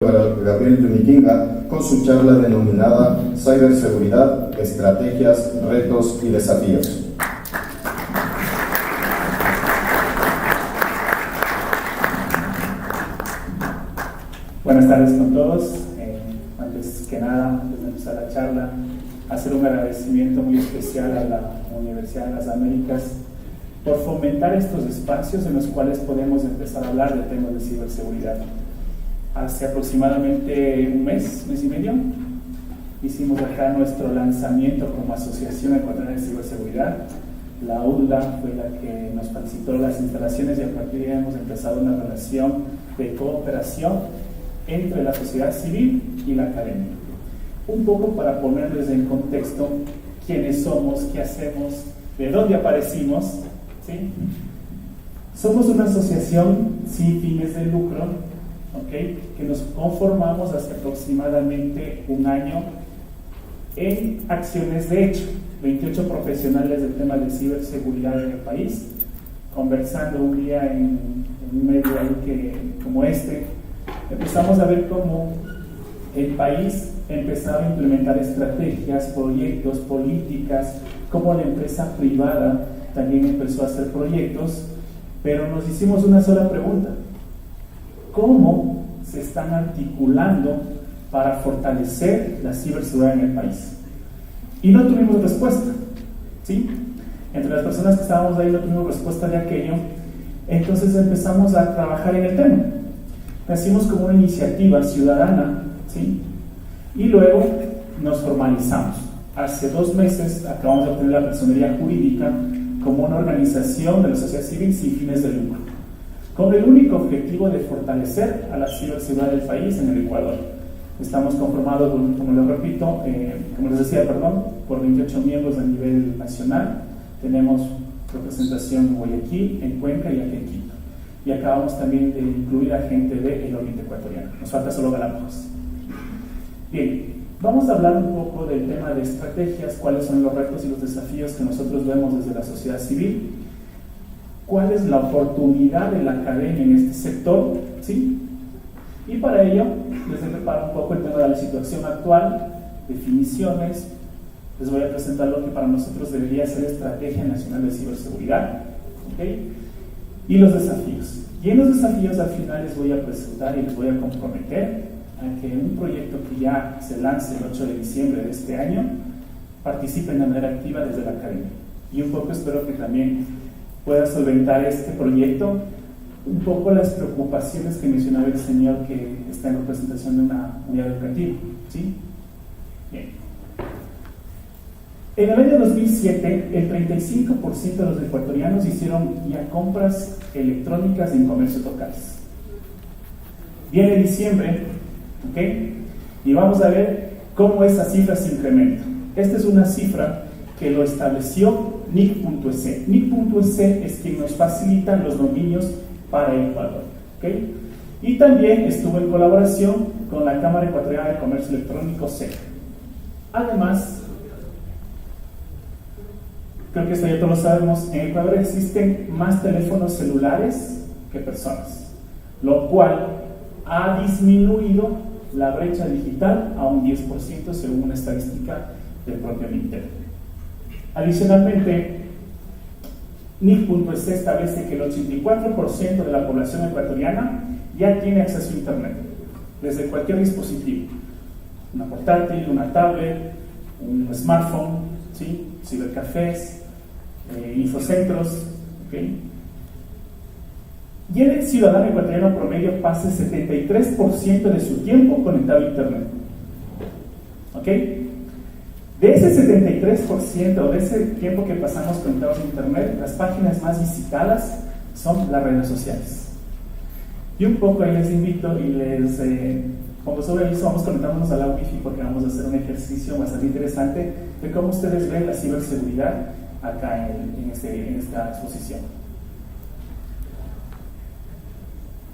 Gabriel Tuniquinga con su charla denominada Ciberseguridad, Estrategias, Retos y Desafíos. Buenas tardes con todos. Antes que nada, antes de empezar la charla, hacer un agradecimiento muy especial a la Universidad de las Américas por fomentar estos espacios en los cuales podemos empezar a hablar de temas de ciberseguridad. Hace aproximadamente un mes y medio, hicimos acá nuestro lanzamiento como Asociación Ecuatoriana de Ciberseguridad. La UDLA fue la que nos facilitó las instalaciones y a partir de ahí hemos empezado una relación de cooperación entre la sociedad civil y la academia. Un poco para ponerles en contexto quiénes somos, qué hacemos, de dónde aparecimos, ¿sí? Somos una asociación sin fines de lucro, ¿okay? Que nos conformamos hace aproximadamente un año en acciones de hecho. 28 profesionales del tema de ciberseguridad en el país, conversando un día en un medio como este, empezamos a ver cómo el país empezaba a implementar estrategias, proyectos, políticas, cómo la empresa privada también empezó a hacer proyectos, pero nos hicimos una sola pregunta: ¿cómo se están articulando para fortalecer la ciberseguridad en el país? Y no tuvimos respuesta, ¿sí? Entre las personas que estábamos ahí no tuvimos respuesta de aquello. Entonces empezamos a trabajar en el tema. Nacimos como una iniciativa ciudadana, ¿sí? Y luego nos formalizamos. Hace 2 meses acabamos de obtener la personería jurídica como una organización de la sociedad civil sin fines de lucro, con el único objetivo de fortalecer a la ciberseguridad del país en el Ecuador. Estamos conformados, como les repito, como les decía, por 28 miembros a nivel nacional. Tenemos representación en Guayaquil, en Cuenca y aquí en Quito. Y acabamos también de incluir a gente del Oriente Ecuatoriano. Nos falta solo Galápagos. Bien, vamos a hablar un poco del tema de estrategias, cuáles son los retos y los desafíos que nosotros vemos desde la sociedad civil, cuál es la oportunidad de la academia en este sector, ¿sí? Y para ello les he preparado un poco el tema de la situación actual, definiciones. Les voy a presentar lo que para nosotros debería ser Estrategia Nacional de Ciberseguridad, ¿okay? Y los desafíos. Y en los desafíos al final les voy a presentar y les voy a comprometer a que un proyecto que ya se lance el 8 de diciembre de este año participen de manera activa desde la academia. Y un poco espero que también pueda solventar este proyecto un poco las preocupaciones que mencionaba el señor que está en representación de una unidad educativa, ¿sí? Bien. En el año 2007, el 35% de los ecuatorianos hicieron ya compras electrónicas en comercios locales. Viene diciembre, ¿ok? Y vamos a ver cómo esa cifra se incrementa. Esta es una cifra que lo estableció NIC.es. NIC.es es quien nos facilita los dominios para el Ecuador, ¿okay? Y también estuvo en colaboración con la Cámara Ecuatoriana de Comercio Electrónico, CEC. Además, creo que esto ya todos lo sabemos, en Ecuador existen más teléfonos celulares que personas, lo cual ha disminuido la brecha digital a un 10% según una estadística del propio MINTER. Adicionalmente, NIC.es establece que el 84% de la población ecuatoriana ya tiene acceso a Internet, desde cualquier dispositivo, una portátil, una tablet, un smartphone, ¿sí? Cibercafés, infocentros, ¿okay? Y el ciudadano ecuatoriano promedio pasa el 73% de su tiempo conectado a Internet, ¿ok? De ese 73%, de ese tiempo que pasamos conectados a Internet, las páginas más visitadas son las redes sociales. Y un poco ahí les invito y como sobre aviso, vamos conectándonos a la Wi-Fi porque vamos a hacer un ejercicio bastante interesante de cómo ustedes ven la ciberseguridad acá en esta exposición.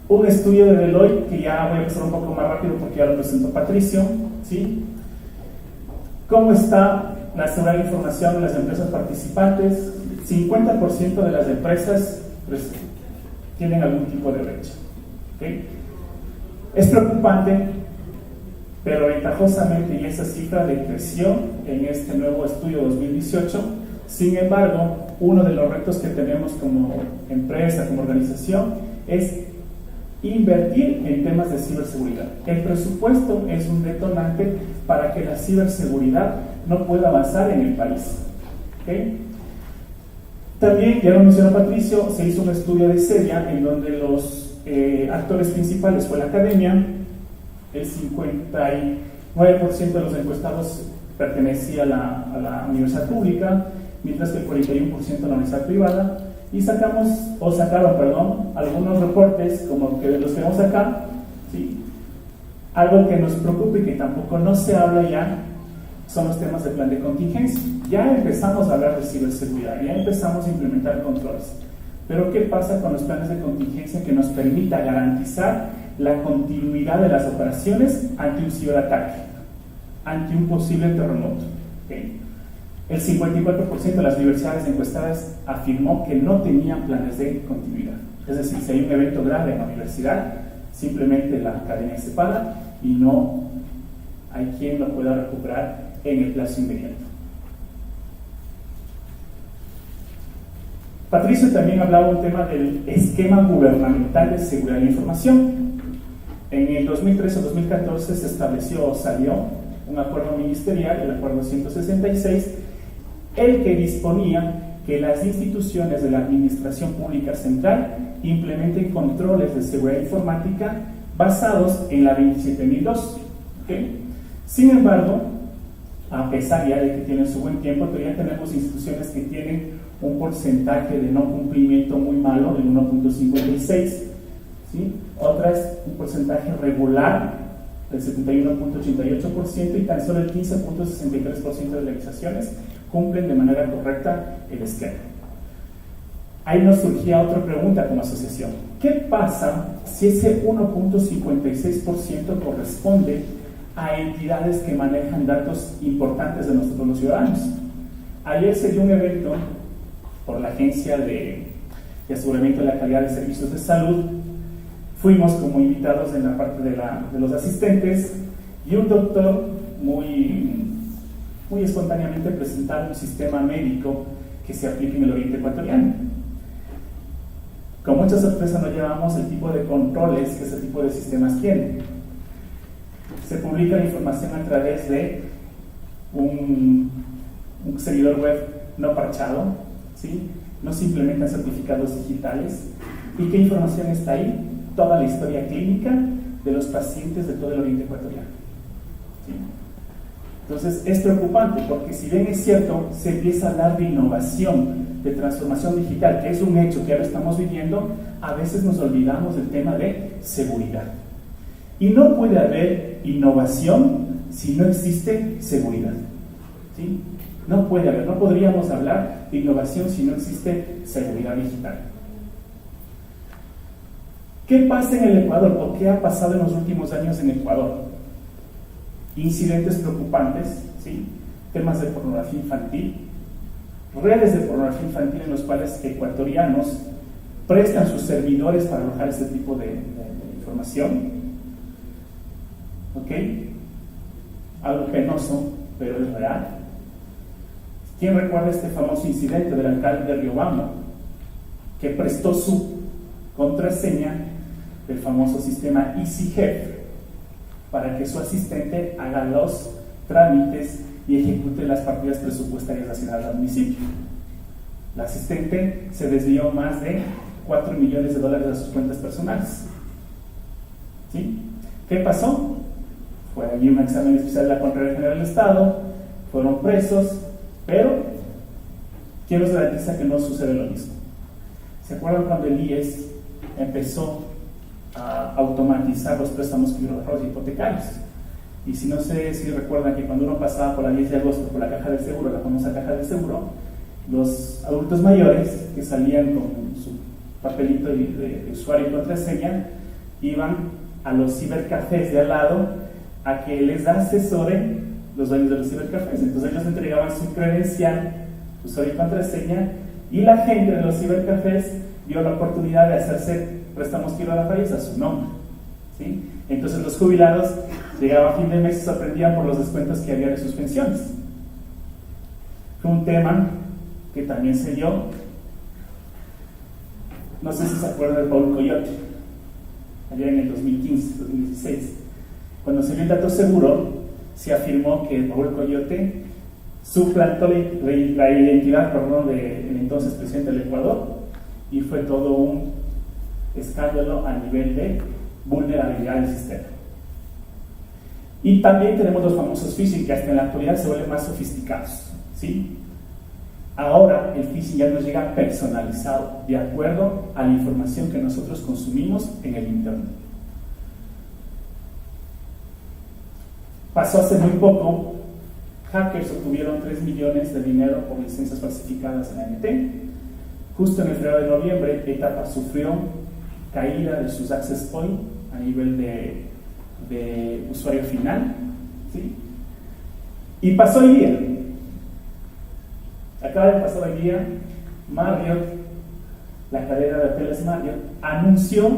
Un estudio de Deloitte, que ya voy a empezar un poco más rápido porque ya lo presentó Patricio, ¿sí? ¿Cómo está la seguridad de la información en las empresas participantes? 50% de las empresas tienen algún tipo de brecha, ¿okay? Es preocupante, pero ventajosamente, y esa cifra decreció en este nuevo estudio 2018. Sin embargo, uno de los retos que tenemos como empresa, como organización, es invertir en temas de ciberseguridad. El presupuesto es un detonante para que la ciberseguridad no pueda avanzar en el país. ¿Okay? También, ya lo mencionó Patricio, se hizo un estudio de CEDIA en donde los actores principales fue la academia. El 59% de los encuestados pertenecía a la universidad pública, mientras que el 41% a la universidad privada. Y sacaron, algunos reportes, como que de los que vemos acá, ¿sí? Algo que nos preocupa y que tampoco no se habla ya, son los temas de plan de contingencia. Ya empezamos a hablar de ciberseguridad, ya empezamos a implementar controles. Pero ¿qué pasa con los planes de contingencia que nos permita garantizar la continuidad de las operaciones ante un ciberataque, ante un posible terremoto? ¿Okay? El 54% de las universidades encuestadas afirmó que no tenían planes de continuidad. Es decir, si hay un evento grave en la universidad, simplemente la academia se para y no hay quien lo pueda recuperar en el plazo inmediato. Patricio también hablaba un tema del esquema gubernamental de seguridad de la información. En el 2013-2014 se estableció o salió un acuerdo ministerial, el acuerdo 166, el que disponía que las instituciones de la Administración Pública Central implementen controles de seguridad informática basados en la 27002. ¿Okay? Sin embargo, a pesar ya de que tienen su buen tiempo, todavía tenemos instituciones que tienen un porcentaje de no cumplimiento muy malo, del 1.56, ¿sí? Otras un porcentaje regular del 71.88% y tan solo el 15.63% de organizaciones cumplen de manera correcta el esquema. Ahí nos surgía otra pregunta como asociación. ¿Qué pasa si ese 1.56% corresponde a entidades que manejan datos importantes de nosotros los ciudadanos? Ayer se dio un evento por la Agencia de Aseguramiento de la Calidad de Servicios de Salud. Fuimos como invitados en la parte de los asistentes y un doctor muy espontáneamente presentaba un sistema médico que se aplica en el Oriente Ecuatoriano. Con mucha sorpresa nos llevamos el tipo de controles que ese tipo de sistemas tienen. Se publica la información a través de un servidor web no parchado, ¿sí? No se implementan certificados digitales. ¿Y qué información está ahí? Toda la historia clínica de los pacientes de todo el Oriente Ecuatoriano. ¿Sí? Entonces es preocupante porque si bien es cierto, se empieza a hablar de innovación, de transformación digital, que es un hecho que ahora estamos viviendo, a veces nos olvidamos del tema de seguridad. Y no puede haber innovación si no existe seguridad. ¿Sí? No puede haber, no podríamos hablar de innovación si no existe seguridad digital. ¿Qué pasa en el Ecuador o qué ha pasado en los últimos años en Ecuador? Incidentes preocupantes, ¿sí? Temas de pornografía infantil, redes de pornografía infantil en los cuales ecuatorianos prestan sus servidores para alojar este tipo de información. ¿Ok? Algo penoso, pero es real. ¿Quién recuerda este famoso incidente del alcalde de Riobamba que prestó su contraseña del famoso sistema EasyJet para que su asistente haga los trámites y ejecute las partidas presupuestarias asignadas al municipio? La asistente se desvió más de $4 millones de sus cuentas personales. ¿Sí? ¿Qué pasó? Fue allí un examen especial de la Contraloría General del Estado, fueron presos, pero ¿quién nos garantiza que no sucede lo mismo? ¿Se acuerdan cuando el IES empezó a automatizar los préstamos hipotecarios? Y si no sé si recuerdan que cuando uno pasaba por la 10 de agosto por la caja del seguro, la famosa caja del seguro, los adultos mayores que salían con su papelito de usuario y contraseña iban a los cibercafés de al lado a que les asesoren los dueños de los cibercafés. Entonces ellos entregaban su credencial, usuario y contraseña, y la gente de los cibercafés vio la oportunidad de hacerse préstamos quiroafayos a su nombre. ¿Sí? Entonces los jubilados llegaban a fin de mes y se sorprendían por los descuentos que había de sus pensiones. Fue un tema que también se dio. No sé si se acuerdan de Paul Coyote, allá en el 2015, 2016. Cuando se dio el dato seguro, se afirmó que Paul Coyote suplantó la identidad del entonces presidente del Ecuador, y fue todo un escándalo a nivel de vulnerabilidad del sistema. Y también tenemos los famosos phishing, que hasta en la actualidad se vuelven más sofisticados, ¿sí? Ahora el phishing ya nos llega personalizado, de acuerdo a la información que nosotros consumimos en el internet. Pasó hace muy poco, hackers obtuvieron 3 millones de dinero por licencias falsificadas en ANT. Justo en el febrero de noviembre, Etapa sufrió caída de sus access point a nivel de usuario final, ¿sí? Y pasó hoy día. Acaba de pasar hoy día, Marriott, la cadena de hoteles Marriott, anunció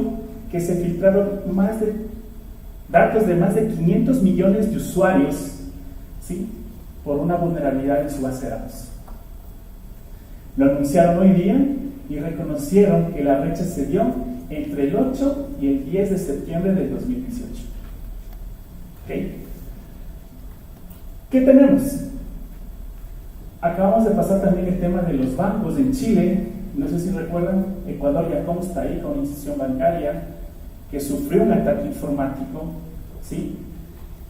que se filtraron datos de más de 500 millones de usuarios, ¿sí?, por una vulnerabilidad en su base de datos. Lo anunciaron hoy día y reconocieron que la brecha se dio entre el 8 y el 10 de septiembre del 2018. ¿Okay? ¿Qué tenemos? Acabamos de pasar también el tema de los bancos en Chile. No sé si recuerdan, Ecuador ya consta ahí con una institución bancaria que sufrió un ataque informático, ¿sí?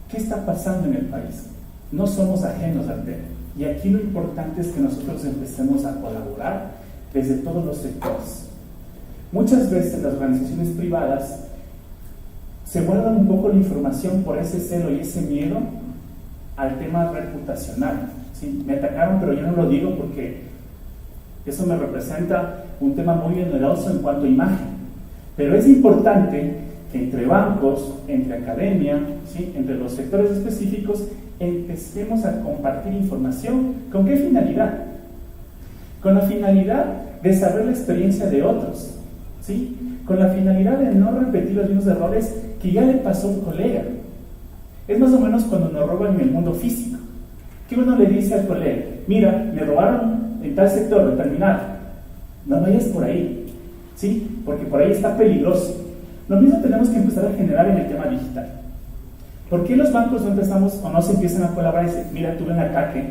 ¿Qué está pasando en el país? No somos ajenos al tema. Y aquí lo importante es que nosotros empecemos a colaborar desde todos los sectores. Muchas veces las organizaciones privadas se guardan un poco la información por ese celo y ese miedo al tema reputacional. ¿Sí? Me atacaron, pero yo no lo digo porque eso me representa un tema muy oneroso en cuanto a imagen. Pero es importante que entre bancos, entre academia, ¿sí?, entre los sectores específicos, empecemos a compartir información. ¿Con qué finalidad? Con la finalidad de saber la experiencia de otros, ¿sí? Con la finalidad de no repetir los mismos errores que ya le pasó a un colega. Es más o menos cuando nos roban en el mundo físico. ¿Qué uno le dice al colega? Mira, me robaron en tal sector determinado, no vayas por ahí, ¿sí? Porque por ahí está peligroso. Lo mismo tenemos que empezar a generar en el tema digital. ¿Por qué los bancos no empezamos o no se empiezan a colaborar y dicen, mira, tuve un ataque,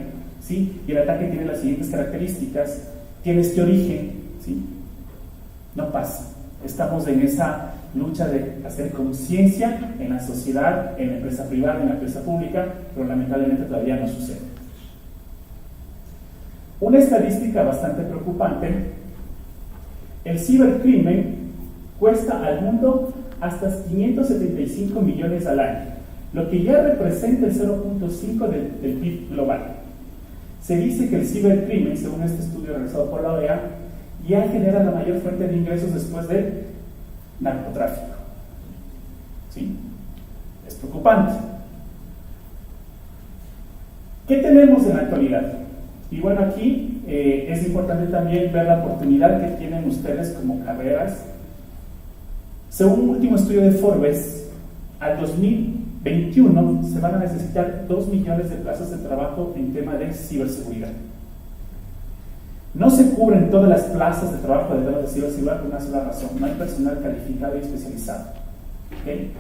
¿sí?, y el ataque tiene las siguientes características, tiene este origen, ¿sí? No pasa. Estamos en esa lucha de hacer conciencia en la sociedad, en la empresa privada, en la empresa pública, pero lamentablemente todavía no sucede. Una estadística bastante preocupante: el cibercrimen cuesta al mundo hasta 575 millones al año, lo que ya representa el 0.5 del PIB global. Se dice que el cibercrimen, según este estudio realizado por la OEA, ya genera la mayor fuente de ingresos después del narcotráfico. ¿Sí? Es preocupante. ¿Qué tenemos en la actualidad? Y bueno, aquí es importante también ver la oportunidad que tienen ustedes como carreras. Según un último estudio de Forbes, al 2021 se van a necesitar 2 millones de plazas de trabajo en tema de ciberseguridad. No se cubren todas las plazas de trabajo de temas de ciberseguridad por una sola razón: no hay personal calificado y especializado. ¿Okay?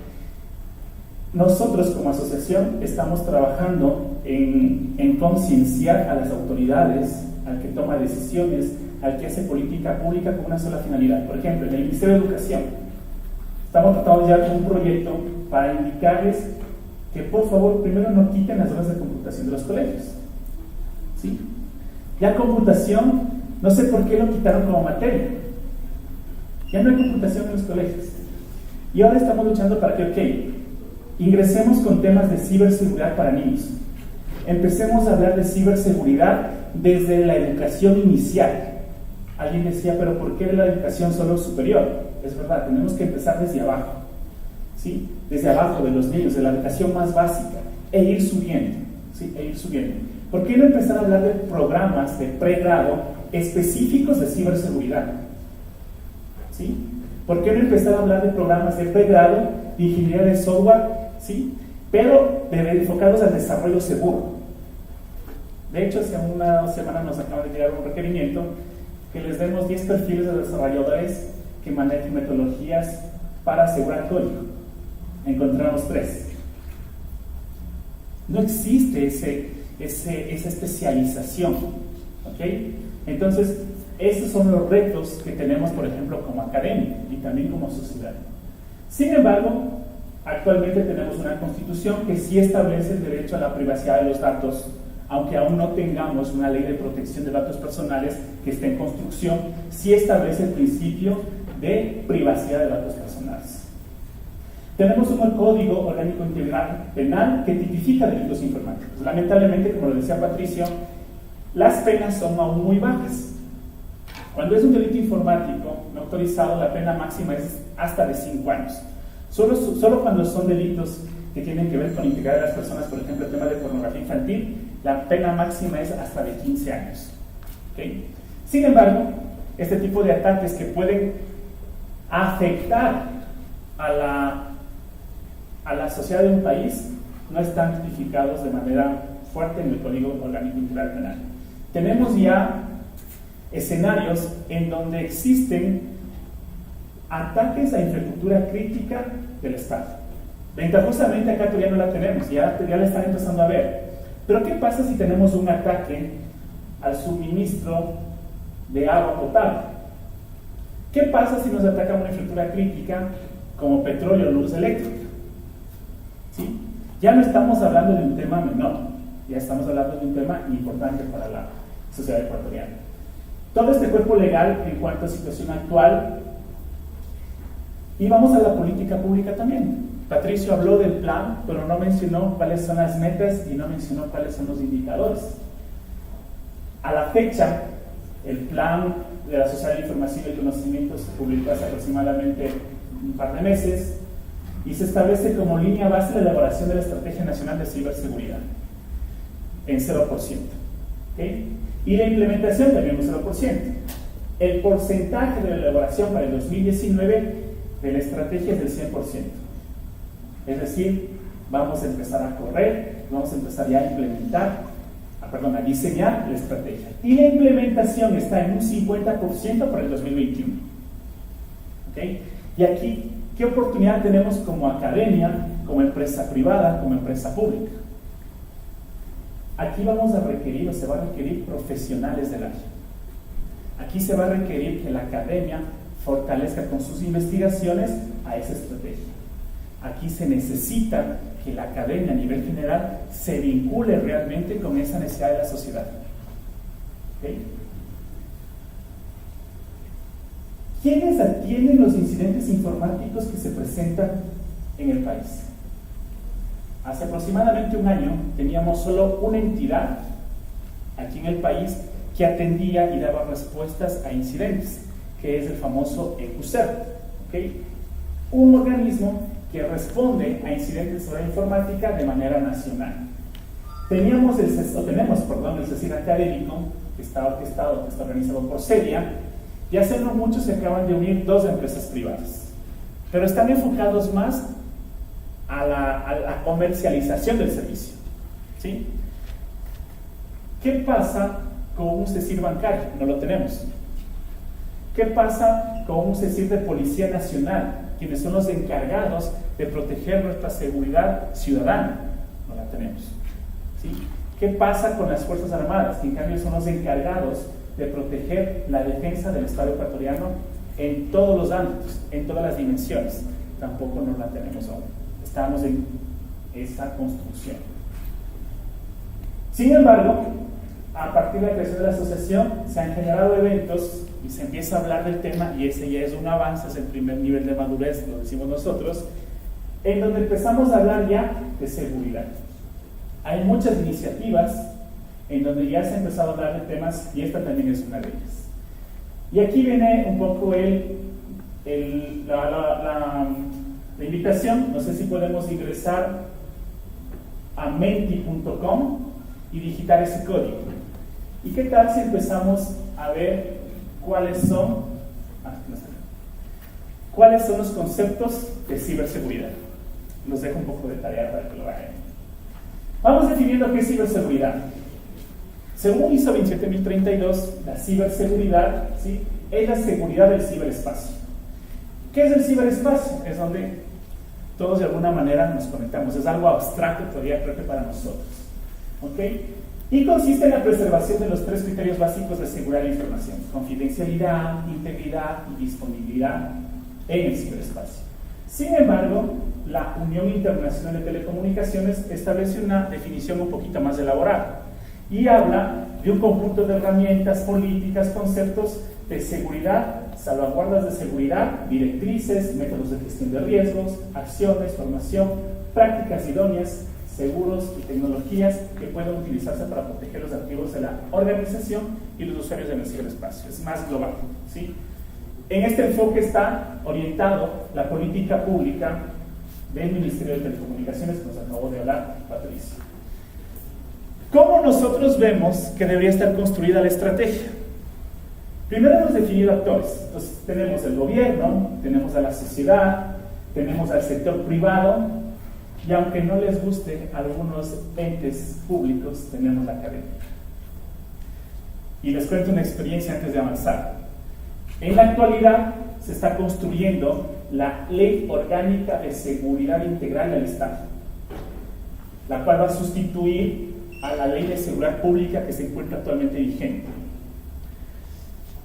Nosotros como asociación estamos trabajando en concienciar a las autoridades, al que toma decisiones, al que hace política pública con una sola finalidad. Por ejemplo, en el Ministerio de Educación estamos tratando ya con un proyecto para indicarles que por favor primero no quiten las horas de computación de los colegios, ¿sí? Ya computación, no sé por qué lo quitaron como materia. Ya no hay computación en los colegios. Y ahora estamos luchando para que, ingresemos con temas de ciberseguridad para niños. Empecemos a hablar de ciberseguridad desde la educación inicial. Alguien decía, pero ¿por qué la educación solo superior? Es verdad, tenemos que empezar desde abajo, ¿sí? Desde abajo de los niños, de la educación más básica, e ir subiendo, ¿sí? E ir subiendo. ¿Por qué no empezar a hablar de programas de pregrado específicos de ciberseguridad? ¿Sí? ¿Por qué no empezar a hablar de programas de pregrado de ingeniería de software, ¿sí? Pero enfocados al desarrollo seguro. De hecho, hace una semana nos acaba de llegar un requerimiento que les demos 10 perfiles de desarrolladores que manejen metodologías para asegurar código. Encontramos 3. No existe esa especialización, ¿ok? Entonces, esos son los retos que tenemos, por ejemplo, como academia y también como sociedad. Sin embargo, actualmente tenemos una constitución que sí establece el derecho a la privacidad de los datos, aunque aún no tengamos una ley de protección de datos personales que esté en construcción, sí establece el principio de privacidad de datos personales. Tenemos un Código Orgánico Integral Penal que tipifica delitos informáticos. Lamentablemente, como lo decía Patricio, las penas son aún muy bajas. Cuando es un delito informático no autorizado, la pena máxima es hasta de 5 años. Solo cuando son delitos que tienen que ver con integrar a las personas, por ejemplo, el tema de pornografía infantil, la pena máxima es hasta de 15 años. ¿Okay? Sin embargo, este tipo de ataques que pueden afectar a la sociedad de un país no están tipificados de manera fuerte en el Código Orgánico Integral Penal. Tenemos ya escenarios en donde existen ataques a infraestructura crítica del Estado. Ventajosamente acá todavía no la tenemos, ya la están empezando a ver. Pero ¿qué pasa si tenemos un ataque al suministro de agua potable? ¿Qué pasa si nos ataca una infraestructura crítica como petróleo o luz eléctrica? ¿Sí? Ya no estamos hablando de un tema menor, ya estamos hablando de un tema importante para la sociedad ecuatoriana. Todo este cuerpo legal en cuanto a situación actual, y vamos a la política pública también. Patricio habló del plan, pero no mencionó cuáles son las metas y no mencionó cuáles son los indicadores. A la fecha, el plan de la Sociedad de Información y Conocimiento se publicó hace aproximadamente un par de meses y se establece como línea base la elaboración de la Estrategia Nacional de Ciberseguridad en 0%. ¿Okay? Y la implementación también un 0%. El porcentaje de la elaboración para el 2019 de la estrategia es del 100%. Es decir, vamos a empezar a correr, vamos a empezar ya a implementar, a diseñar la estrategia. Y la implementación está en un 50% para el 2021. ¿Okay? Y aquí, ¿qué oportunidad tenemos como academia, como empresa privada, como empresa pública? Aquí vamos a requerir, o se va a requerir profesionales del área. Aquí se va a requerir que la academia fortalezca con sus investigaciones a esa estrategia. Aquí se necesita que la academia a nivel general se vincule realmente con esa necesidad de la sociedad. ¿Okay? ¿Quiénes atienden los incidentes informáticos que se presentan en el país? Hace aproximadamente un año teníamos solo una entidad aquí en el país que atendía y daba respuestas a incidentes, que es el famoso EQCER. ¿Okay? Un organismo que responde a incidentes sobre la informática de manera nacional. Tenemos el CECIR académico, que está orquestado, que está organizado por CEDIA, y hace no mucho se acaban de unir 2 empresas privadas, pero están enfocados más a la comercialización del servicio. ¿Sí? ¿Qué pasa con un CECIR bancario? No lo tenemos. ¿Qué pasa con un CECIR de Policía Nacional, quienes son los encargados de proteger nuestra seguridad ciudadana? No la tenemos. ¿Sí? ¿Qué pasa con las Fuerzas Armadas, que en cambio son los encargados de proteger la defensa del Estado ecuatoriano en todos los ámbitos, en todas las dimensiones? Tampoco no la tenemos aún. Estamos en esa construcción. Sin embargo, a partir de la creación de la asociación se han generado eventos y se empieza a hablar del tema, y ese ya es un avance, es el primer nivel de madurez, lo decimos nosotros, en donde empezamos a hablar ya de seguridad. Hay muchas iniciativas en donde ya se ha empezado a hablar de temas, y esta también es una de ellas. Y aquí viene un poco la invitación. No sé si podemos ingresar a menti.com y digitar ese código. ¿Y qué tal si empezamos a ver cuáles son los conceptos de ciberseguridad? los dejo un poco de tarea para que lo hagan. Vamos definiendo qué es ciberseguridad. Según ISO 27032, la ciberseguridad, ¿sí?, es la seguridad del ciberespacio. ¿Qué es el ciberespacio? Es donde todos de alguna manera nos conectamos. Es algo abstracto todavía, creo que para nosotros. ¿Ok? Y consiste en la preservación de los tres criterios básicos de seguridad de la información: confidencialidad, integridad y disponibilidad en el ciberespacio. Sin embargo, la Unión Internacional de Telecomunicaciones establece una definición un poquito más elaborada y habla de un conjunto de herramientas, políticas, conceptos de seguridad, salvaguardas de seguridad, directrices, métodos de gestión de riesgos, acciones, formación, prácticas idóneas, seguros y tecnologías que pueden utilizarse para proteger los activos de la organización y los usuarios en el ciberespacio. Es más global, ¿sí? En este enfoque está orientado la política pública del Ministerio de Telecomunicaciones, que nos acabó de hablar Patricia. ¿Cómo nosotros vemos que debería estar construida la estrategia? Primero hemos definido actores. Entonces tenemos el gobierno, tenemos a la sociedad, tenemos al sector privado, y aunque no les guste a algunos entes públicos, tenemos la academia. Y les cuento una experiencia antes de avanzar. En la actualidad se está construyendo la Ley Orgánica de Seguridad Integral del Estado, la cual va a sustituir a la Ley de Seguridad Pública que se encuentra actualmente vigente.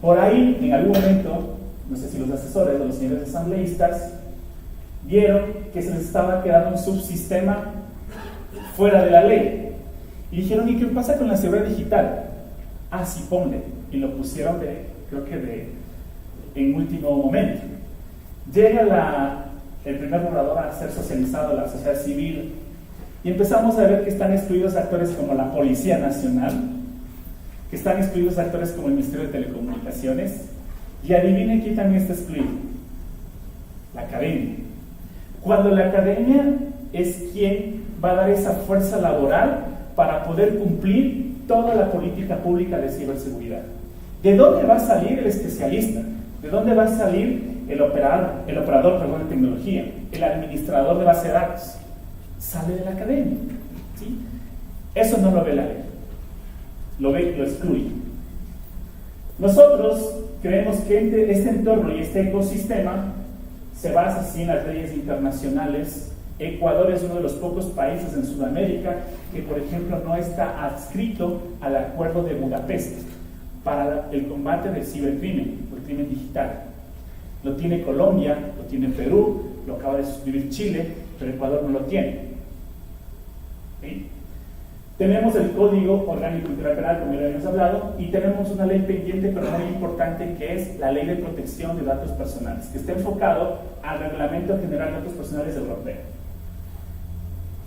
Por ahí, en algún momento, no sé si los asesores o los señores asambleístas vieron que se les estaba quedando un subsistema fuera de la ley. Y dijeron, ¿y qué pasa con la seguridad digital? Ah, sí, ponle. Y lo pusieron en último momento. Llega el primer borrador a ser socializado a la sociedad civil y empezamos a ver que están excluidos actores como la Policía Nacional, que están excluidos actores como el Ministerio de Telecomunicaciones, y adivinen quién también está excluido: la academia. Cuando la academia es quien va a dar esa fuerza laboral para poder cumplir toda la política pública de ciberseguridad. ¿De dónde va a salir el especialista? ¿De dónde va a salir el operador de tecnología, el administrador de base de datos? Sale de la academia, ¿sí? Eso no lo ve la ley, lo excluye. Nosotros creemos que este entorno y este ecosistema se basa así en las leyes internacionales. Ecuador es uno de los pocos países en Sudamérica que, por ejemplo, no está adscrito al Acuerdo de Budapest para el combate del cibercrimen, el crimen digital. Lo tiene Colombia, lo tiene Perú, lo acaba de suscribir Chile, pero Ecuador no lo tiene. ¿Sí? Tenemos el Código Orgánico Integral Penal, como ya hemos hablado, y tenemos una ley pendiente pero muy importante, que es la Ley de Protección de Datos Personales, que está enfocado al Reglamento General de Datos Personales Europeo.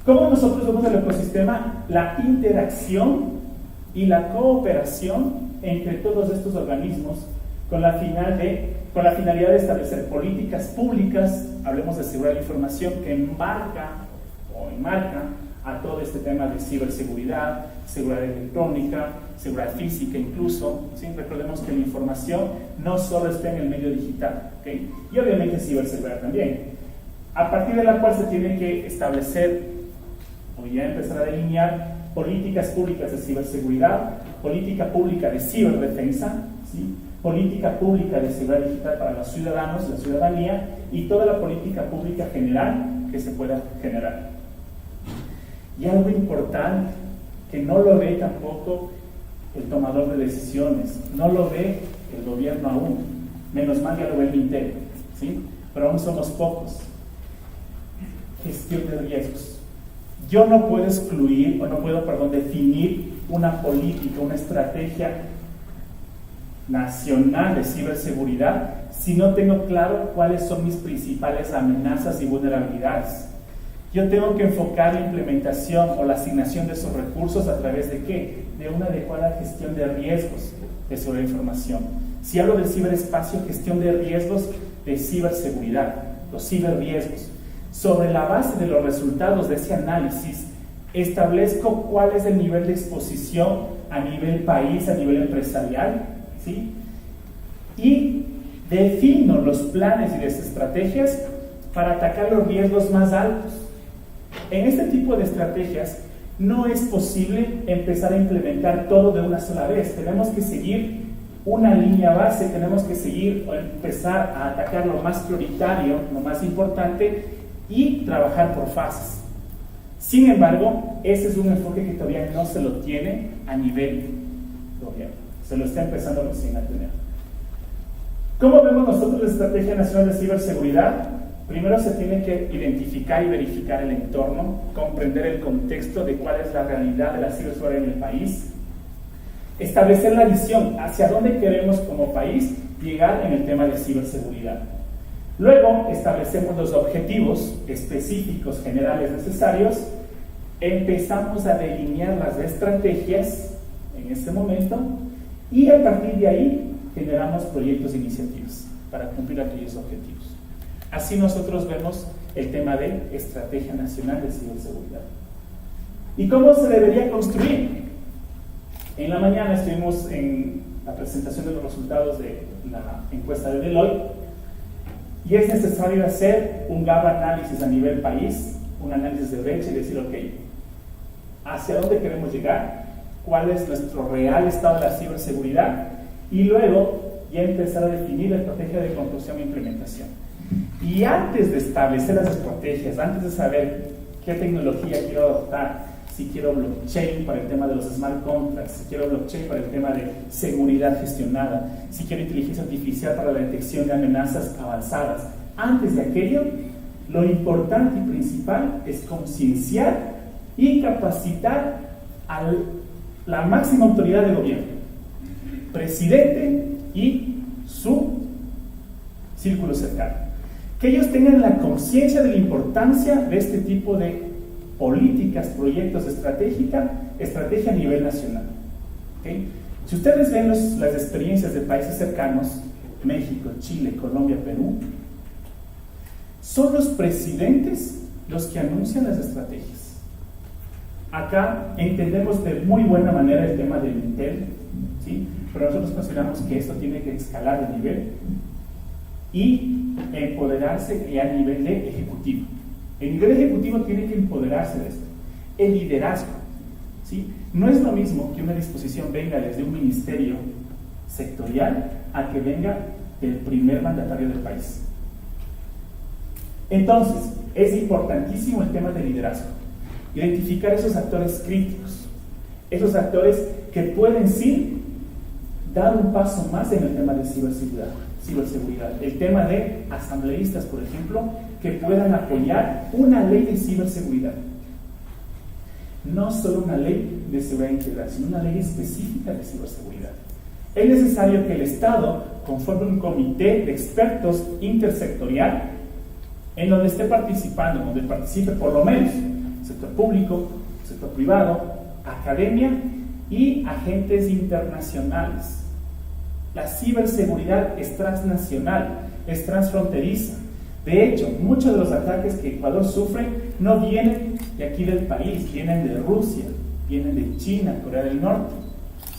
¿Cómo nosotros vemos el ecosistema? La interacción y la cooperación entre todos estos organismos con la finalidad de establecer políticas públicas, hablemos de seguridad de la información, que enmarca a todo este tema de ciberseguridad, seguridad electrónica, seguridad física incluso, ¿sí? Recordemos que la información no solo está en el medio digital, ¿okay? Y obviamente ciberseguridad también, a partir de la cual se tiene que establecer o ya empezar a delinear políticas públicas de ciberseguridad, política pública de ciberdefensa, ¿sí? Política pública de seguridad digital para los ciudadanos, la ciudadanía, y toda la política pública general que se pueda generar. Y algo importante que no lo ve tampoco el tomador de decisiones, no lo ve el gobierno aún, menos mal ya lo ve el MINTEC, ¿sí? Pero aún somos pocos. Gestión de riesgos. Yo no puedo excluir, o no puedo, definir una política, una estrategia nacional de ciberseguridad si no tengo claro cuáles son mis principales amenazas y vulnerabilidades. Yo tengo que enfocar la implementación o la asignación de esos recursos a través de ¿qué? De una adecuada gestión de riesgos de seguridad de información. Si hablo del ciberespacio, gestión de riesgos de ciberseguridad, los ciberriesgos. Sobre la base de los resultados de ese análisis, establezco cuál es el nivel de exposición a nivel país, a nivel empresarial, ¿sí? Y defino los planes y las estrategias para atacar los riesgos más altos. en este tipo de estrategias no es posible empezar a implementar todo de una sola vez. Tenemos que seguir una línea base, tenemos que seguir o empezar a atacar lo más prioritario, lo más importante y trabajar por fases. Sin embargo, ese es un enfoque que todavía no se lo tiene a nivel gobierno. Se lo está empezando recién a tener. ¿Cómo vemos nosotros la Estrategia Nacional de Ciberseguridad? Primero se tiene que identificar y verificar el entorno, comprender el contexto de cuál es la realidad de la ciberseguridad en el país, establecer la visión hacia dónde queremos como país llegar en el tema de ciberseguridad. Luego establecemos los objetivos específicos generales necesarios, empezamos a delinear las estrategias en este momento y a partir de ahí generamos proyectos e iniciativas para cumplir aquellos objetivos. Así nosotros vemos el tema de Estrategia Nacional de Ciberseguridad. ¿Y cómo se debería construir? En la mañana estuvimos en la presentación de los resultados de la encuesta de Deloitte y es necesario hacer un gap análisis a nivel país, un análisis de brecha y decir, ok, ¿hacia dónde queremos llegar? ¿Cuál es nuestro real estado de la ciberseguridad? Y luego ya empezar a definir la estrategia de construcción e implementación. Y antes de establecer las estrategias, antes de saber qué tecnología quiero adoptar, si quiero blockchain para el tema de los smart contracts, si quiero blockchain para el tema de seguridad gestionada, si quiero inteligencia artificial para la detección de amenazas avanzadas, antes de aquello, lo importante y principal es concienciar y capacitar a la máxima autoridad del gobierno, presidente y su círculo cercano. Que ellos tengan la conciencia de la importancia de este tipo de políticas, proyectos, estrategia a nivel nacional. ¿Okay? Si ustedes ven las experiencias de países cercanos, México, Chile, Colombia, Perú, son los presidentes los que anuncian las estrategias. Acá entendemos de muy buena manera el tema del Intel, ¿sí? Pero nosotros consideramos que esto tiene que escalar de nivel y empoderarse ya a nivel de ejecutivo. El nivel ejecutivo tiene que empoderarse de esto. El liderazgo, ¿sí? No es lo mismo que una disposición venga desde un ministerio sectorial a que venga del primer mandatario del país. Entonces, es importantísimo el tema del liderazgo. Identificar esos actores críticos, esos actores que pueden sí dar un paso más en el tema de ciberseguridad. El tema de asambleístas, por ejemplo, que puedan apoyar una ley de ciberseguridad. No solo una ley de seguridad integral, sino una ley específica de ciberseguridad. Es necesario que el Estado conforme un comité de expertos intersectorial en donde esté participando, donde participe por lo menos sector público, sector privado, academia y agentes internacionales. La ciberseguridad es transnacional, es transfronteriza. De hecho, muchos de los ataques que Ecuador sufre no vienen de aquí del país, vienen de Rusia, vienen de China, Corea del Norte,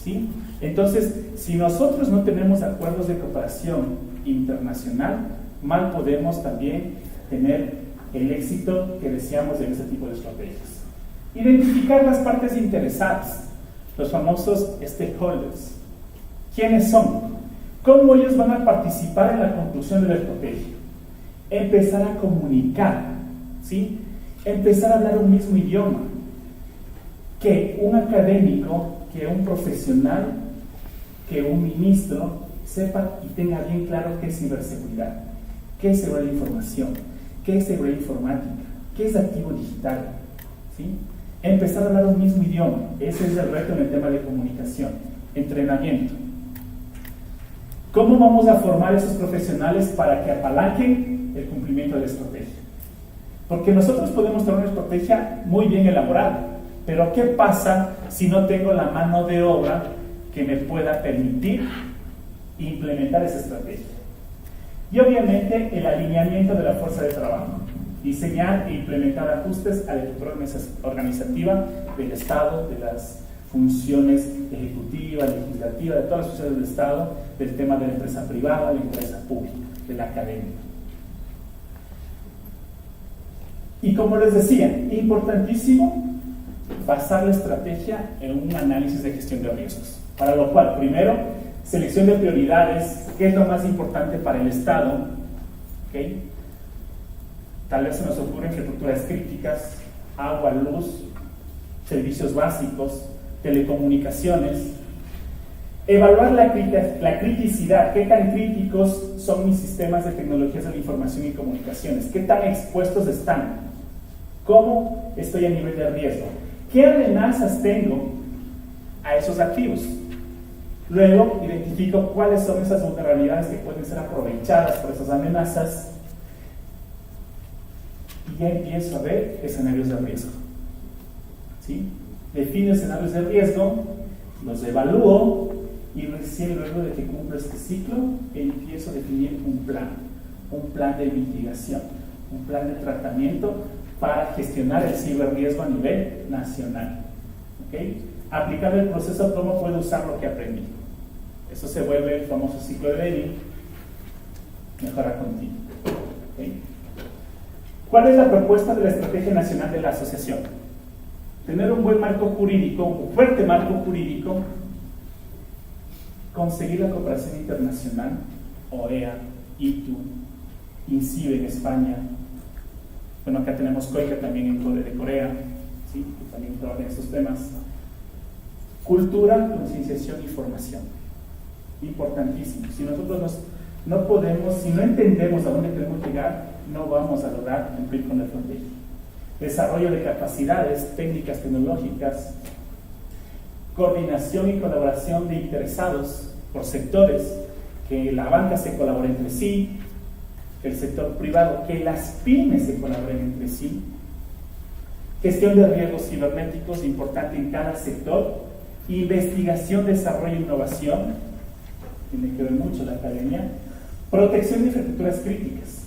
¿sí? Entonces, si nosotros no tenemos acuerdos de cooperación internacional, mal podemos también tener el éxito que deseamos en este tipo de estrategias. Identificar las partes interesadas, los famosos stakeholders. ¿Quiénes son? ¿Cómo ellos van a participar en la construcción de la estrategia? Empezar a comunicar, ¿sí? Empezar a hablar un mismo idioma. Que un académico, que un profesional, que un ministro sepa y tenga bien claro qué es ciberseguridad, qué es seguridad de información, qué es seguridad informática, qué es activo digital, ¿sí? Empezar a hablar un mismo idioma. Ese es el reto en el tema de comunicación. Entrenamiento. ¿Cómo vamos a formar a esos profesionales para que apalanquen el cumplimiento de la estrategia? Porque nosotros podemos tener una estrategia muy bien elaborada, pero ¿qué pasa si no tengo la mano de obra que me pueda permitir implementar esa estrategia? Y obviamente el alineamiento de la fuerza de trabajo, diseñar e implementar ajustes a la estructura organizativa del Estado, de las funciones ejecutivas, legislativas, de todas las funciones del Estado, del tema de la empresa privada, de la empresa pública, de la academia. Y como les decía, importantísimo basar la estrategia en un análisis de gestión de riesgos. Para lo cual, primero, selección de prioridades, qué es lo más importante para el Estado, ¿okay? Tal vez se nos ocurren infraestructuras críticas, agua, luz, servicios básicos, telecomunicaciones. Evaluar la criticidad, qué tan críticos son mis sistemas de tecnologías de la información y comunicaciones, qué tan expuestos están, cómo estoy a nivel de riesgo, qué amenazas tengo a esos activos. Luego identifico cuáles son esas vulnerabilidades que pueden ser aprovechadas por esas amenazas y ya empiezo a ver escenarios de riesgo. ¿Sí? Defino escenarios de riesgo, los evalúo y recién luego de que cumplo este ciclo empiezo a definir un plan de mitigación, un plan de tratamiento para gestionar el ciberriesgo a nivel nacional. ¿Okay? Aplicar el proceso, cómo puedo usar lo que aprendí. Eso se vuelve el famoso ciclo de Levi, mejora continua. ¿Okay? ¿Cuál es la propuesta de la Estrategia Nacional de la Asociación? Tener un buen marco jurídico, un fuerte marco jurídico, conseguir la cooperación internacional, OEA, ITU, INCIBE en España. Bueno, acá tenemos COICA también de Corea, ¿sí? Que también trabaja en estos temas. Cultura, concienciación y formación. Importantísimo. Si nosotros no podemos, si no entendemos a dónde queremos llegar, no vamos a lograr cumplir con la estrategia. Desarrollo de capacidades, técnicas tecnológicas, coordinación y colaboración de interesados por sectores, que la banca se colabore entre sí, que el sector privado, que las pymes se colaboren entre sí, gestión de riesgos cibernéticos, importante en cada sector, investigación, desarrollo e innovación, tiene que ver mucho la academia, protección de infraestructuras críticas.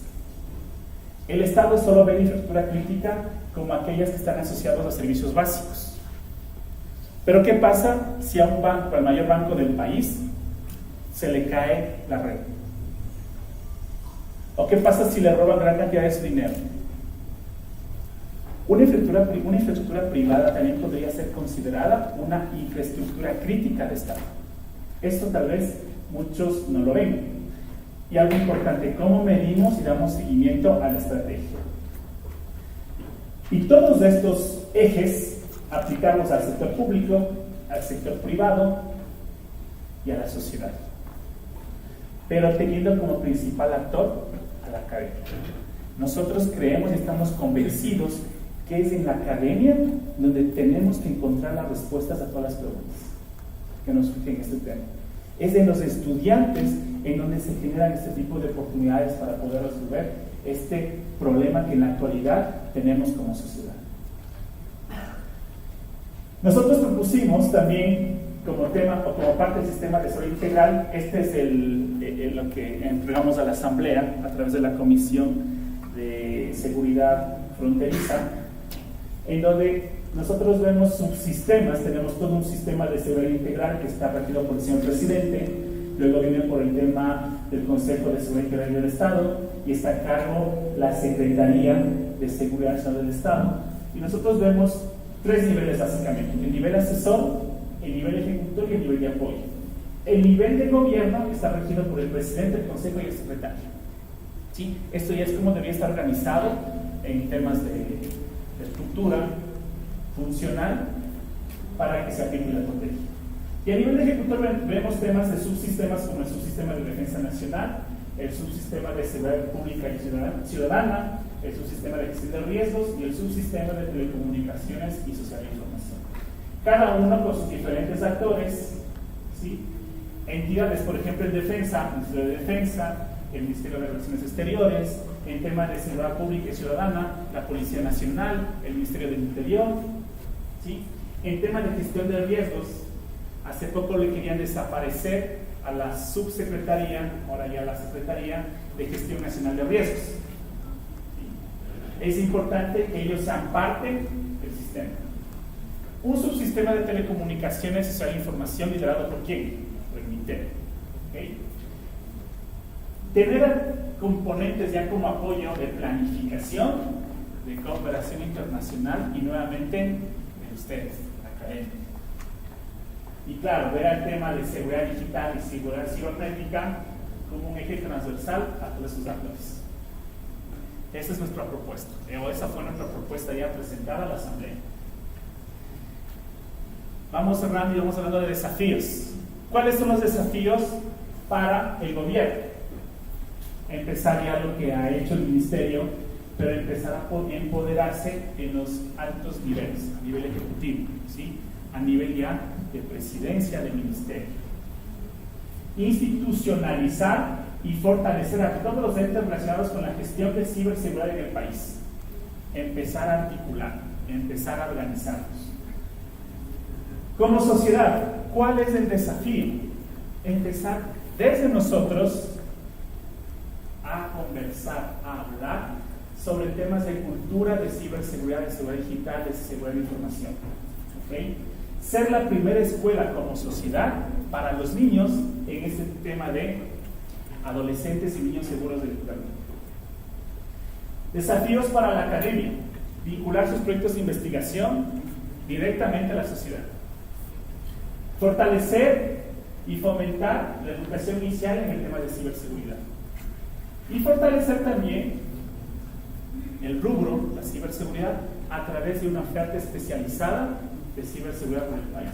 El Estado solo ve la infraestructura crítica como aquellas que están asociadas a servicios básicos. Pero ¿qué pasa si a un banco, al mayor banco del país, se le cae la red? ¿O qué pasa si le roban gran cantidad de su dinero? Una infraestructura privada también podría ser considerada una infraestructura crítica de Estado. Esto tal vez muchos no lo ven. Y algo importante, ¿cómo medimos y damos seguimiento a la estrategia? Y todos estos ejes aplicamos al sector público, al sector privado y a la sociedad, pero teniendo como principal actor a la academia. Nosotros creemos y estamos convencidos que es en la academia donde tenemos que encontrar las respuestas a todas las preguntas que nos surgen en este tema. Es en los estudiantes en donde se generan este tipo de oportunidades para poder resolver este problema que en la actualidad tenemos como sociedad. Nosotros propusimos también como tema o como parte del sistema de seguridad integral, este es lo que entregamos a la Asamblea a través de la Comisión de Seguridad Fronteriza, en donde nosotros vemos subsistemas. Tenemos todo un sistema de seguridad integral que está regido por el señor presidente, luego viene por el tema del Consejo de Seguridad Integral del Estado y está a cargo la Secretaría de Seguridad Nacional del Estado, y nosotros vemos tres niveles básicamente: el nivel asesor, el nivel ejecutor y el nivel de apoyo. El nivel de gobierno está regido por el presidente, el consejo y el secretario. ¿Sí? Esto ya es como debería estar organizado en temas de estructura funcional para que se aplique la estrategia. Y a nivel de ejecutor vemos temas de subsistemas como el subsistema de defensa nacional, el subsistema de seguridad pública y ciudadana, el subsistema de gestión de riesgos y el subsistema de telecomunicaciones y social de información. Cada uno con sus diferentes actores, ¿sí? Entidades, por ejemplo, en defensa, el Ministerio de Defensa, el Ministerio de Relaciones Exteriores, en temas de seguridad pública y ciudadana, la Policía Nacional, el Ministerio del Interior, ¿sí? En temas de gestión de riesgos, hace poco le querían desaparecer a la subsecretaría, ahora ya la Secretaría de Gestión Nacional de Riesgos. ¿Sí? Es importante que ellos sean parte del sistema. Un subsistema de telecomunicaciones y social de información liderado por ¿quién? Por el MINTER. ¿Okay? Tener componentes ya como apoyo de planificación, de cooperación internacional y nuevamente de ustedes, la academia. Y claro, ver el tema de seguridad digital y seguridad cibernética como un eje transversal a todos sus actores. Esa es nuestra propuesta, o esa fue nuestra propuesta ya presentada a la Asamblea. Vamos cerrando y vamos hablando de desafíos. ¿Cuáles son los desafíos para el gobierno? Empezar ya lo que ha hecho el ministerio, pero empezar a empoderarse en los altos niveles, a nivel ejecutivo, ¿sí? A nivel ya de presidencia del ministerio. Institucionalizar y fortalecer a todos los entes relacionados con la gestión de ciberseguridad en el país. Empezar a articular, empezar a organizarnos. Como sociedad, ¿cuál es el desafío? Empezar desde nosotros a conversar, a hablar sobre temas de cultura, de ciberseguridad, de seguridad digital, de seguridad de información. ¿Okay? Ser la primera escuela como sociedad para los niños en este tema de adolescentes y niños seguros del Internet. Desafíos para la academia: vincular sus proyectos de investigación directamente a la sociedad. Fortalecer y fomentar la educación inicial en el tema de ciberseguridad. Y fortalecer también el rubro, la ciberseguridad, a través de una oferta especializada de ciberseguridad en el país.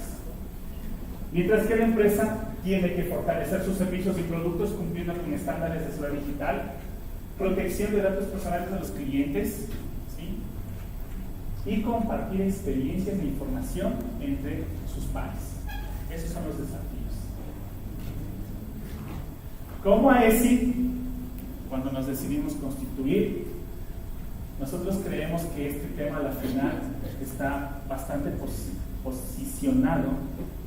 Mientras que la empresa tiene que fortalecer sus servicios y productos cumpliendo con estándares de seguridad digital, protección de datos personales de los clientes, ¿sí? Y compartir experiencias e información entre sus pares. Esos son los desafíos. Como AESI, cuando nos decidimos constituir, nosotros creemos que este tema a la final está bastante posicionado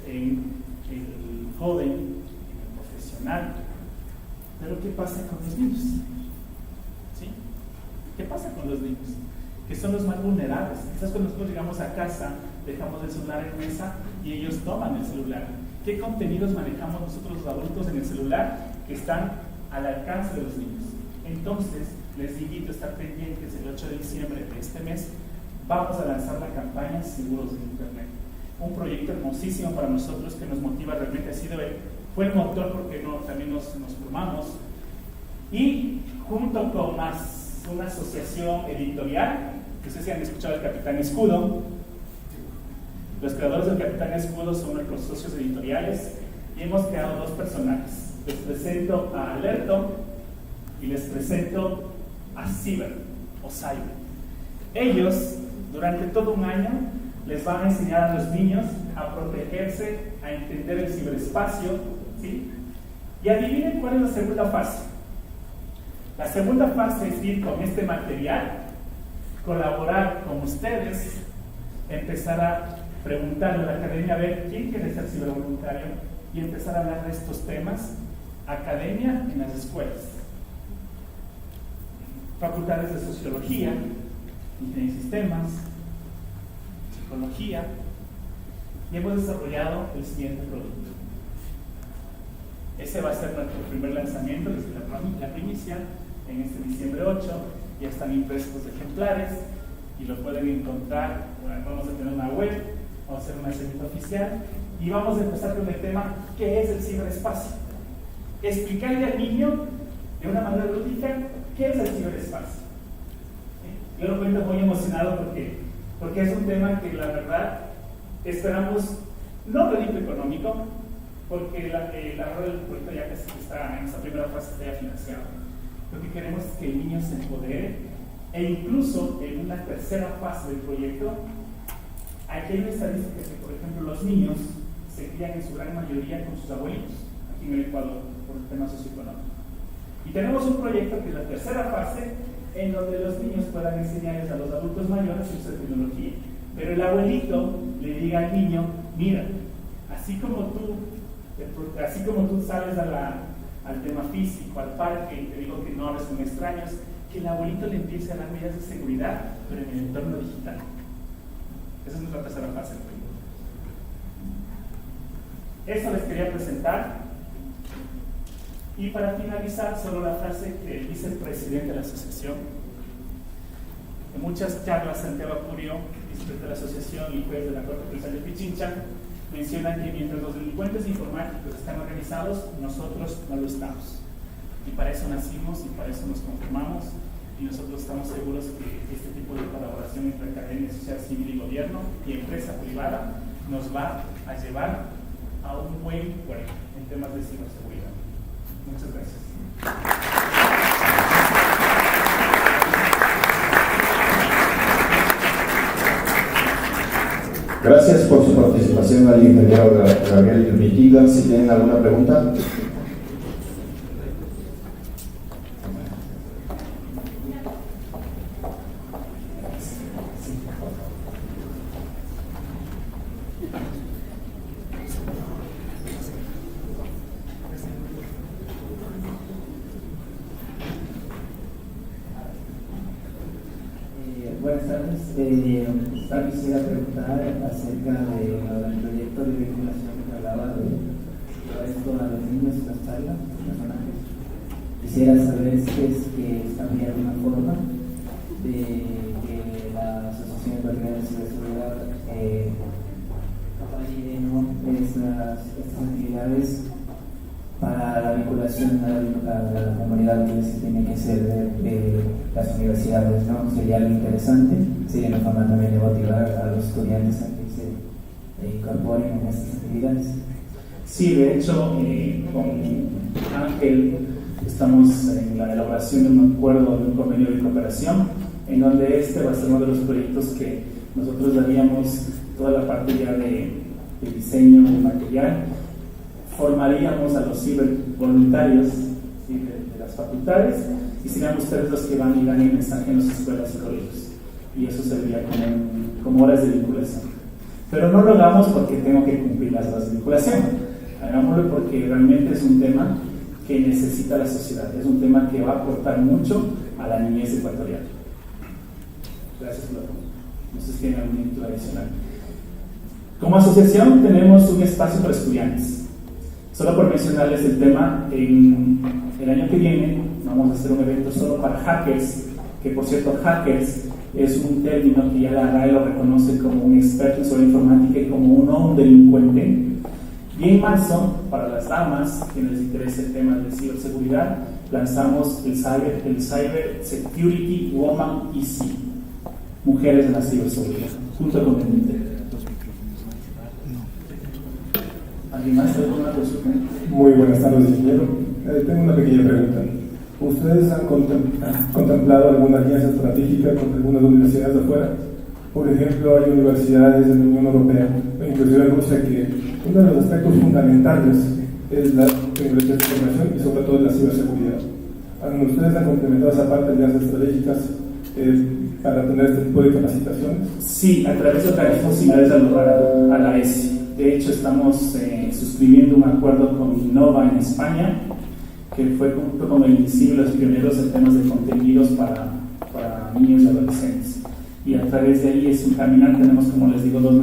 en el joven, en el profesional. Pero ¿qué pasa con los niños? ¿Sí? ¿Qué pasa con los niños? Que son los más vulnerables. Quizás cuando nosotros llegamos a casa, dejamos el celular en mesa y ellos toman el celular. ¿Qué contenidos manejamos nosotros los adultos en el celular que están al alcance de los niños? Entonces, les invito a estar pendientes. El 8 de diciembre de este mes vamos a lanzar la campaña Seguros de Internet. Un proyecto hermosísimo para nosotros que nos motiva realmente. Fue el motor porque también nos formamos. Y junto con una asociación editorial, que ustedes han escuchado el Capitán Escudo. Los creadores del Capitán Escudo son nuestros socios editoriales y hemos creado dos personajes. Les presento a Alerto y les presento a Cyber o Cyber. Ellos, durante todo un año, les van a enseñar a los niños a protegerse, a entender el ciberespacio, ¿sí? Y adivinen cuál es la segunda fase. La segunda fase es ir con este material, colaborar con ustedes, empezar a preguntarle a la academia a ver quién quiere ser cibervoluntario y empezar a hablar de estos temas. Academia en las escuelas, facultades de sociología, ingeniería de sistemas, psicología, y hemos desarrollado el siguiente producto. Ese va a ser nuestro primer lanzamiento, desde la primicia, en este diciembre 8. Ya están impresos los ejemplares y lo pueden encontrar. Bueno, vamos a tener una web, vamos a hacer una lanzamiento oficial y vamos a empezar con el tema ¿qué es el ciberespacio? Explicarle al niño de una manera lúdica qué es el ciberespacio. ¿Sí? Yo lo cuento muy emocionado porque es un tema que la verdad esperamos no rédito económico, porque la verdad del proyecto ya casi está en esa primera fase, está ya financiado. Lo que queremos es que el niño se empodere e incluso en una tercera fase del proyecto, aquí hay una estadística que, por ejemplo, los niños se crían en su gran mayoría con sus abuelitos, aquí en el Ecuador, por el tema socioeconómico. Y tenemos un proyecto que es la tercera fase, en donde los niños puedan enseñarles a los adultos mayores su uso de tecnología. Pero el abuelito le diga al niño, mira, así como tú sales al tema físico, al parque, y te digo que no hables con extraños, que el abuelito le empiece a dar medidas de seguridad, pero en el entorno digital. Esa es nuestra tercera fase del proyecto. Eso les quería presentar. Y para finalizar, solo la frase que dice el presidente de la asociación. En muchas charlas, Santiago Acurio, vicepresidente de la asociación y juez de la Corte Procesal de Pichincha, mencionan que mientras los delincuentes informáticos están organizados, nosotros no lo estamos. Y para eso nacimos y para eso nos conformamos, y nosotros estamos seguros que este tipo de colaboración entre academia, sociedad civil y gobierno y empresa privada nos va a llevar a un buen puerto en temas de ciberseguridad. Muchas gracias. Gracias por su participación al ingeniero Gabriel Vitiga. Si tienen alguna pregunta. Buenas tardes. Quisiera preguntar acerca del proyecto de vinculación que hablaba de esto a los niños en las charlas, los personajes. Quisiera saber si es que habría alguna forma de que la Asociación Ecuatoriana de Ciberseguridad valide estas actividades para la vinculación a la comunidad que se tiene que hacer de las universidades, ¿no? Sería algo interesante, sería una forma también de motivar a los estudiantes a que se incorporen en estas actividades. Sí, de hecho, con Ángel estamos en la elaboración de un acuerdo, de un convenio de cooperación, en donde este va a ser uno de los proyectos que nosotros daríamos toda la parte ya de diseño material. Formaríamos a los cibervoluntarios, ¿sí?, de las facultades, y serían ustedes los que van y dan el mensaje en las escuelas y colegios, y eso serviría como horas de vinculación. Pero no lo hagamos porque tengo que cumplir las horas de vinculación, hagámoslo porque realmente es un tema que necesita la sociedad, es un tema que va a aportar mucho a la niñez ecuatoriana. Gracias por la pregunta. No sé si tienen algún título adicional. Como asociación tenemos un espacio para estudiantes. Solo por mencionarles el tema, en el año que viene vamos a hacer un evento solo para hackers, que por cierto hackers es un término que ya la RAE lo reconoce como un experto sobre informática y como un delincuente. Y en marzo, para las damas que les interesa el tema de ciberseguridad, lanzamos el Cyber Security Woman EC, Mujeres en la Ciberseguridad, junto con el MINTEC. ¿Alguien más? ¿Alguna consulta? Muy buenas tardes, ingeniero. Tengo una pequeña pregunta. ¿Ustedes han contemplado alguna alianza estratégica con algunas universidades de afuera? Por ejemplo, hay universidades de la Unión Europea, inclusive en Rusia, que uno de los aspectos fundamentales es la tecnología de información y sobre todo la ciberseguridad. ¿Ustedes han complementado esa parte de alianzas estratégicas para tener este tipo de capacitaciones? Sí, a través de organismos similares a la ESI. De hecho, estamos suscribiendo un acuerdo con Innova en España, que fue junto con el INCIBE los pioneros en temas de contenidos para niños y adolescentes. Y a través de ahí es un caminar. Tenemos, como les digo, 2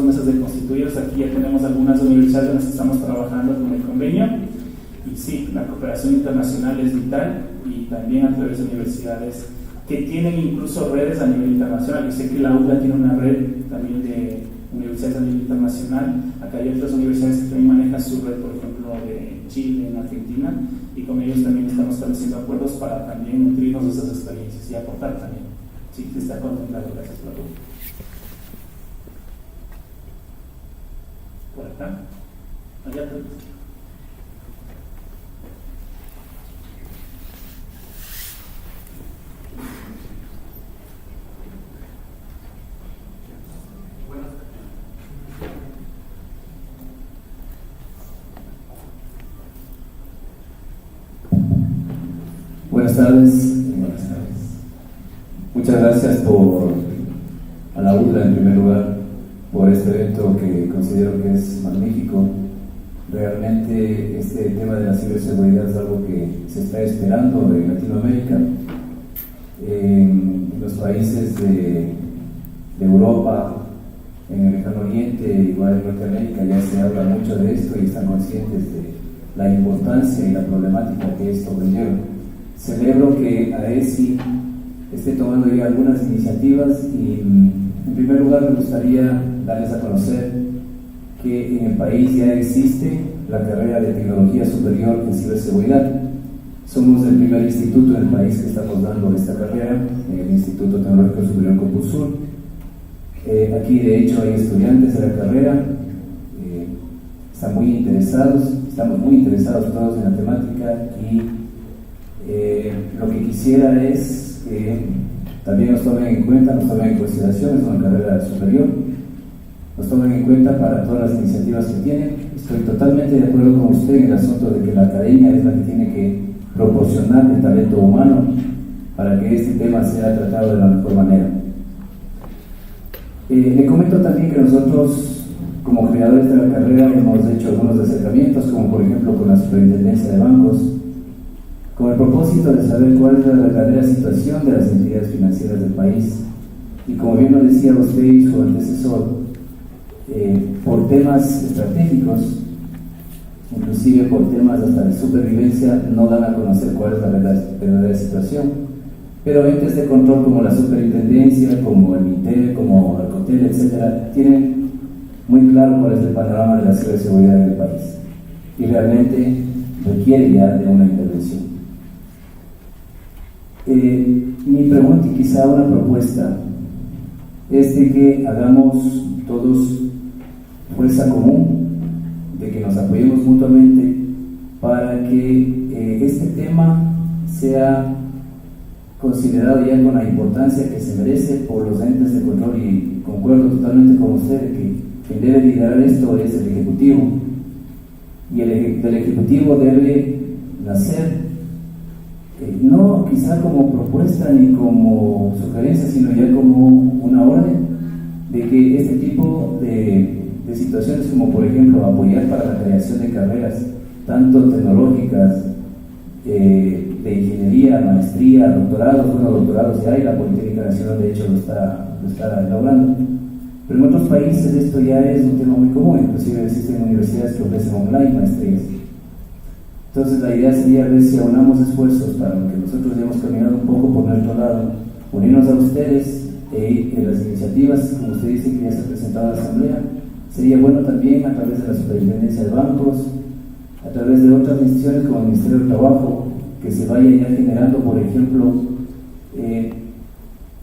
meses de constituidos. Aquí ya tenemos algunas universidades en las que estamos trabajando con el convenio. Y sí, la cooperación internacional es vital, y también a través de universidades que tienen incluso redes a nivel internacional. Yo sé que la UDLA tiene una red también de universidades a nivel internacional. Acá hay otras universidades que también manejan su red, por ejemplo, de Chile, en Argentina, y con ellos también estamos estableciendo acuerdos para también nutrirnos de esas experiencias y aportar también. Sí, está contemplado. Gracias por la pregunta. Por acá. Allá atrás. Buenas tardes. Muchas gracias a la UDLA en primer lugar por este evento que considero que es magnífico. Realmente este tema de la ciberseguridad es algo que se está esperando en Latinoamérica. En los países de Europa, en el Lejano Oriente, igual en Norteamérica, ya se habla mucho de esto y están conscientes de la importancia y la problemática que esto conlleva. Celebro que AESI esté tomando ya algunas iniciativas y en primer lugar me gustaría darles a conocer que en el país ya existe la carrera de Tecnología Superior en Ciberseguridad. Somos el primer instituto en el país que estamos dando esta carrera, el Instituto Tecnológico Superior Compulsur. Aquí de hecho hay estudiantes de la carrera, estamos muy interesados todos en la temática y lo que quisiera es que también nos tomen en cuenta, nos tomen en consideración, es una carrera superior, nos tomen en cuenta para todas las iniciativas que tienen. Estoy totalmente de acuerdo con usted en el asunto de que la academia es la que tiene que proporcionar el talento humano para que este tema sea tratado de la mejor manera. Le comento también que nosotros, como creadores de la carrera, hemos hecho algunos acercamientos, como por ejemplo con la Superintendencia de Bancos, con el propósito de saber cuál es la verdadera situación de las entidades financieras del país. Y como bien lo decía usted y su antecesor, por temas estratégicos, inclusive por temas hasta de supervivencia, no dan a conocer cuál es la verdadera situación. Pero entes de control como la Superintendencia, como el MINTER, como Arcotel, etcétera, tienen muy claro cuál es el panorama de la ciberseguridad en el país y realmente requiere ya de una intervención. Mi pregunta y quizá una propuesta es de que hagamos todos fuerza común, de que nos apoyemos mutuamente para que este tema sea considerado ya con la importancia que se merece por los entes de control, y concuerdo totalmente con usted de que quien debe liderar esto es el Ejecutivo, y del Ejecutivo debe nacer no quizá como propuesta ni como sugerencia, sino ya como una orden de que este tipo de situaciones, como por ejemplo apoyar para la creación de carreras tanto tecnológicas, de ingeniería, maestría, doctorados, bueno, doctorados ya hay, la Politécnica Nacional de hecho lo está elaborando, pero en otros países esto ya es un tema muy común, inclusive existen universidades que ofrecen online maestrías. Entonces la idea sería ver si aunamos esfuerzos para lo que nosotros ya hemos caminado un poco por nuestro lado, unirnos a ustedes en las iniciativas, como usted dice que ya se ha presentado a la Asamblea. Sería bueno también a través de la Superintendencia de Bancos, a través de otras instituciones como el Ministerio del Trabajo, que se vaya ya generando, por ejemplo,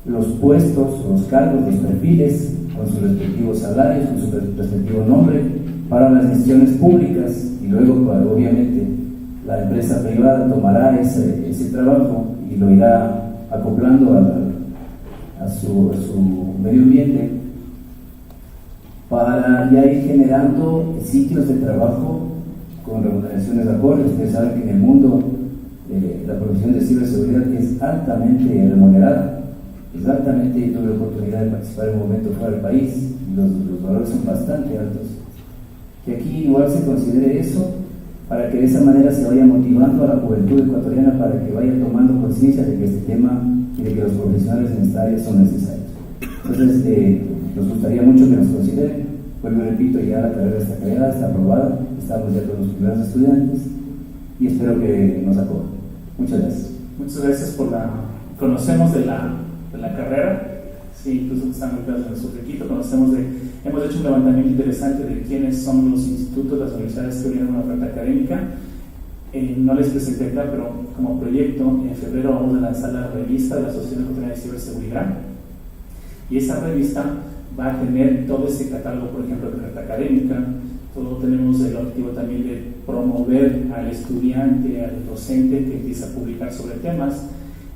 los puestos, los cargos, los perfiles, con sus respectivos salarios, con su respectivo nombre, para las instituciones públicas, y luego, obviamente, la empresa privada tomará ese trabajo y lo irá acoplando a su medio ambiente, para ya ir generando sitios de trabajo con remuneraciones acordes. Ustedes saben que en el mundo la profesión de ciberseguridad es altamente remunerada. Exactamente, yo tuve la oportunidad de participar en un momento fuera del país y los valores son bastante altos. Que aquí igual se considere eso, para que de esa manera se vaya motivando a la juventud ecuatoriana para que vaya tomando conciencia de que este tema y de que los profesionales en esta área son necesarios. Entonces, nos gustaría mucho que nos consideren. Vuelvo y repito, ya la carrera está creada, está aprobada, estamos ya con los primeros estudiantes y espero que nos acojan. Muchas gracias. Muchas gracias por conocemos de la carrera, sí, incluso están ubicados en nuestro requisito, hemos hecho un levantamiento interesante de quiénes son los institutos, las universidades que brindan una oferta académica. No les presenté acá, pero como proyecto, en febrero vamos a lanzar la revista de la Asociación Ecuatoriana de Ciberseguridad, y esa revista va a tener todo ese catálogo, por ejemplo, de oferta académica. Todo tenemos el objetivo también de promover al estudiante, al docente que empieza a publicar sobre temas,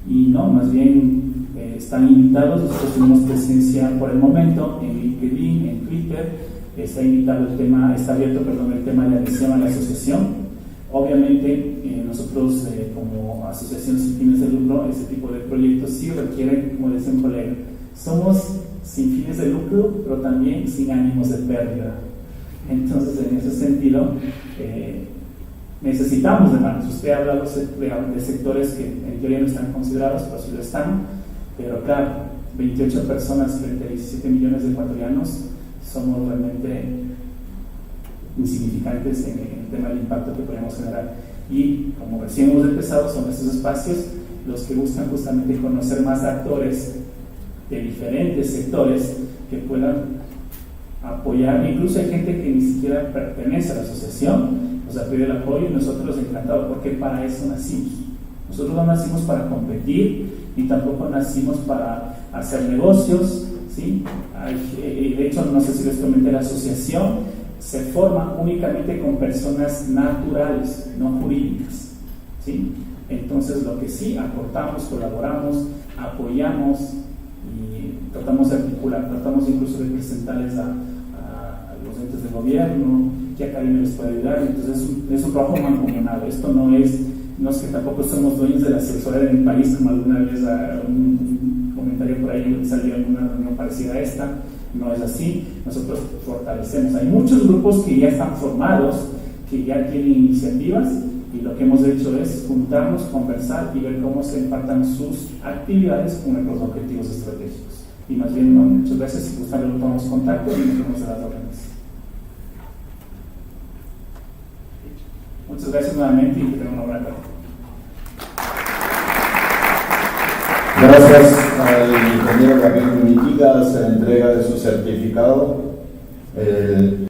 y no, más bien están invitados. Nosotros tenemos presencia por el momento en LinkedIn, en Twitter. Está abierto el tema de adhesión a la asociación. Obviamente nosotros como asociación sin fines de lucro, ese tipo de proyectos sí requieren, como decía un colega, somos sin fines de lucro, pero también sin ánimos de pérdida. Entonces, en ese sentido, necesitamos de manos. Usted ha hablado de sectores que en teoría no están considerados, pero sí lo están. Pero claro, 28 personas frente a 17 millones de ecuatorianos, somos realmente insignificantes en el tema del impacto que podemos generar. Y como recién hemos empezado, son estos espacios los que buscan justamente conocer más actores de diferentes sectores que puedan apoyar. Incluso hay gente que ni siquiera pertenece a la asociación, nos ha pedido el apoyo y nosotros encantados, porque para eso nacimos. Nosotros no nacimos para competir, ni tampoco nacimos para hacer negocios, ¿sí? De hecho, no sé si les comenté, la asociación se forma únicamente con personas naturales, no jurídicas, ¿sí? Entonces, lo que sí aportamos, colaboramos, apoyamos y tratamos de articular, tratamos incluso de presentarles a los entes del gobierno, que academia les puede ayudar. Entonces, es un trabajo mancomunado. Esto no es que tampoco somos dueños de la sexualidad en el país, como alguna vez un comentario por ahí salió en una reunión parecida a esta. No es así. Nosotros fortalecemos. Hay muchos grupos que ya están formados, que ya tienen iniciativas, y lo que hemos hecho es juntarnos, conversar y ver cómo se empatan sus actividades con nuestros objetivos estratégicos. Y más bien, no, muchas veces, si gustan, luego tomamos contacto y nos vemos a las órdenes. Muchas gracias nuevamente y que tengan una buena tarde. Gracias al ingeniero Gabriel Munitiga, se le entrega de su certificado.